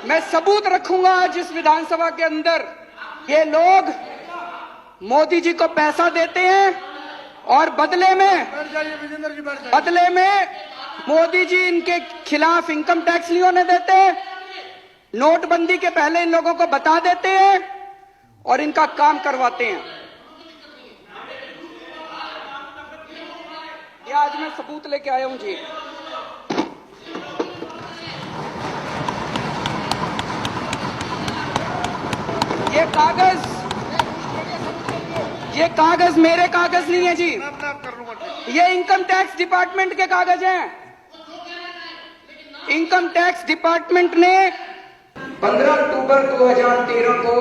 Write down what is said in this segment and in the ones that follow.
मैं सबूत रखूंगा आज इस विधानसभा के अंदर। ये लोग मोदी जी को पैसा देते हैं और बदले में मोदी जी इनके खिलाफ इनकम टैक्स नहीं होने देते, नोटबंदी के पहले इन लोगों को बता देते हैं और इनका काम करवाते हैं। ये आज मैं सबूत लेके आया हूं जी। ये कागज मेरे कागज नहीं है जी, ये इनकम टैक्स डिपार्टमेंट के कागज हैं। इनकम टैक्स डिपार्टमेंट ने 15 अक्टूबर 2013 को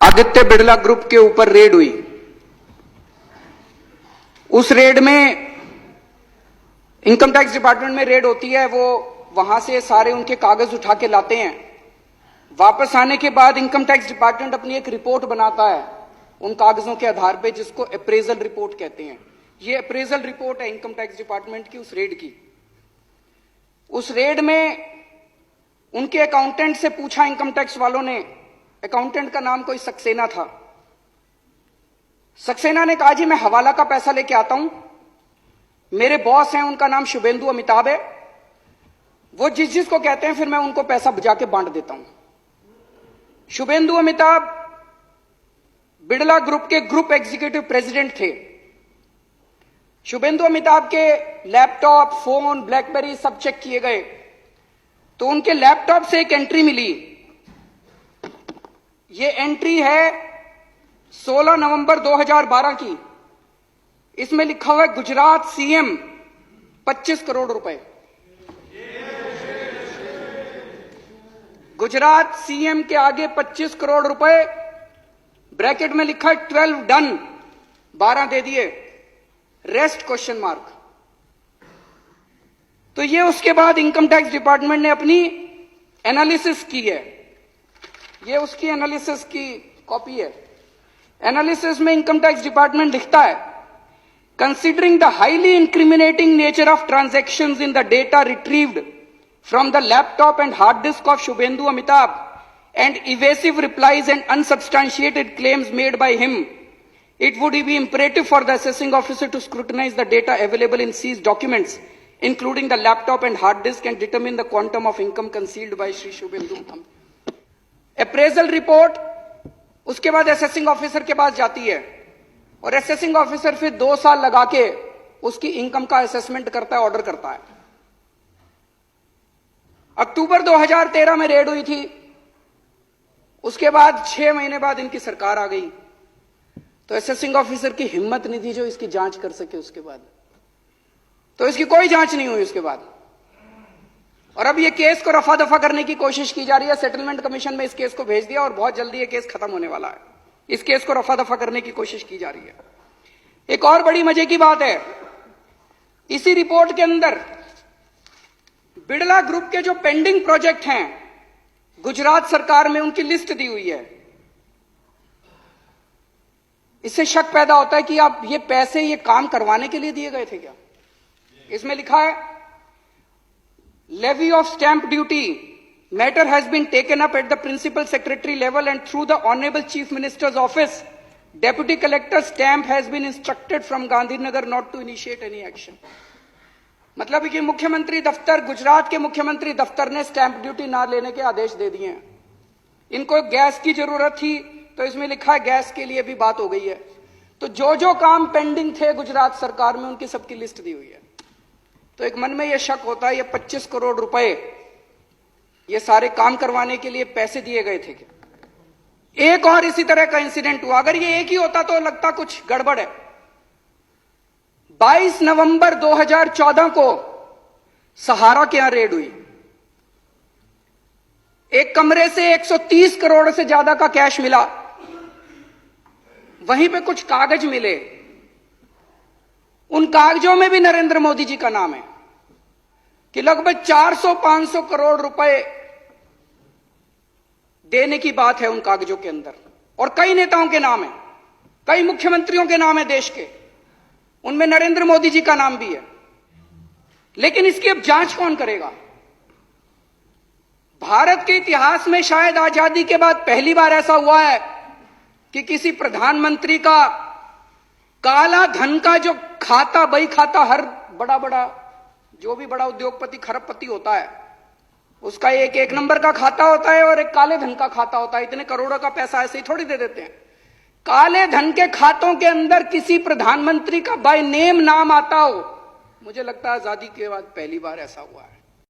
आदित्य बिड़ला ग्रुप के ऊपर रेड हुई। उस रेड में इनकम टैक्स डिपार्टमेंट में रेड होती है, वो वहां से सारे उनके कागज उठा के लाते हैं। वापस आने के बाद इनकम टैक्स डिपार्टमेंट अपनी एक रिपोर्ट बनाता है उन कागजों के आधार पे, जिसको अप्रेजल रिपोर्ट कहते हैं। ये अप्रेजल रिपोर्ट है इनकम टैक्स डिपार्टमेंट की उस रेड की। उस रेड में उनके अकाउंटेंट से पूछा इनकम टैक्स वालों ने, अकाउंटेंट का नाम कोई सक्सेना था। सक्सेना ने कहा जी मैं हवाला का पैसा लेके आता हूं, मेरे बॉस हैं उनका नाम शुभेंदु अमिताभ है, वो जिस जिसको कहते हैं फिर मैं उनको पैसा जाके बांट देता हूं। शुभेंदु अमिताभ बिड़ला ग्रुप के ग्रुप एग्जीक्यूटिव प्रेसिडेंट थे। शुभेंदु अमिताभ के लैपटॉप, फोन, ब्लैकबेरी सब चेक किए गए तो उनके लैपटॉप से एक एंट्री मिली। ये एंट्री है 16 नवंबर 2012 की। इसमें लिखा हुआ है गुजरात सीएम 25 करोड़ रुपए। गुजरात सीएम के आगे 25 करोड़ रुपए, ब्रैकेट में लिखा है 12 डन, 12 दे दिए, रेस्ट क्वेश्चन मार्क। तो ये उसके बाद इनकम टैक्स डिपार्टमेंट ने अपनी एनालिसिस की है। ये उसकी एनालिसिस की कॉपी है। एनालिसिस में इनकम टैक्स डिपार्टमेंट लिखता है, considering the highly incriminating nature of transactions in the data retrieved from the laptop and hard disk of Shubhendu Amitabh and evasive replies and unsubstantiated claims made by him, it would be imperative for the assessing officer to scrutinize the data available in seized documents, including the laptop and hard disk, and determine the quantum of income concealed by Shri Shubhendu. Appraisal report उसके बाद assessing officer के पास जाती है और assessing officer फिर 2 साल लगा के उसकी इनकम का assessment करता है, ऑर्डर करता है। अक्टूबर 2013 में रेड हुई थी। उसके बाद 6 महीने बाद इनकी सरकार आ गई तो असेसिंग ऑफिसर की हिम्मत नहीं थी जो इसकी जांच कर सके। उसके बाद तो इसकी कोई जांच नहीं हुई उसके बाद। और अब ये केस को रफा दफा करने की कोशिश की जा रही है। सेटलमेंट कमीशन में इस केस को भेज दिया और बहुत जल्दी ये केस खत्म होने वाला है। इस केस को रफा दफा करने की कोशिश की जा रही है। एक और बड़ी मजे की बात है, इसी रिपोर्ट के अंदर बिड़ला ग्रुप के जो पेंडिंग प्रोजेक्ट हैं गुजरात सरकार में, उनकी लिस्ट दी हुई है। इससे शक पैदा होता है कि आप ये पैसे ये काम करवाने के लिए दिए गए थे क्या। इसमें लिखा है, levy of stamp duty matter has been taken up at the principal secretary level and through the honourable chief minister's office, deputy collector stamp has been instructed from Gandhinagar not to initiate any action. मतलब कि मुख्यमंत्री दफ्तर, गुजरात के मुख्यमंत्री दफ्तर ने stamp duty ना लेने के आदेश दे दिए हैं। इनको गैस की जरूरत थी तो इसमें लिखा है गैस के लिए भी बात हो गई है। तो जो जो काम पेंडिंग थे गुजरात सरकार में उनकी सबकी लिस्ट दी हुई है। तो एक मन में यह शक होता है ये 25 करोड़ रुपए ये सारे काम करवाने के लिए पैसे दिए गए थे क्या। एक और इसी तरह का इंसिडेंट हुआ। अगर ये एक ही होता तो लगता कुछ गड़बड़ है। 22 नवंबर 2014 को सहारा के यहां रेड हुई। एक कमरे से 130 करोड़ से ज्यादा का कैश मिला। वहीं पे कुछ कागज मिले, उन कागजों में भी नरेंद्र मोदी जी का नाम है कि लगभग 400-500 करोड़ रुपए देने की बात है उन कागजों के अंदर। और कई नेताओं के नाम है, कई मुख्यमंत्रियों के नाम है देश के, उनमें नरेंद्र मोदी जी का नाम भी है। लेकिन इसकी अब जांच कौन करेगा। भारत के इतिहास में शायद आजादी के बाद पहली बार ऐसा हुआ है कि किसी प्रधानमंत्री का काला धन का जो खाता, बही खाता, हर बड़ा बड़ा जो भी बड़ा उद्योगपति खरबपति होता है उसका एक एक नंबर का खाता होता है और एक काले धन का खाता होता है। इतने करोड़ों का पैसा ऐसे ही थोड़ी दे देते हैं। काले धन के खातों के अंदर किसी प्रधानमंत्री का बाय नेम नाम आता हो, मुझे लगता है आजादी के बाद पहली बार ऐसा हुआ है।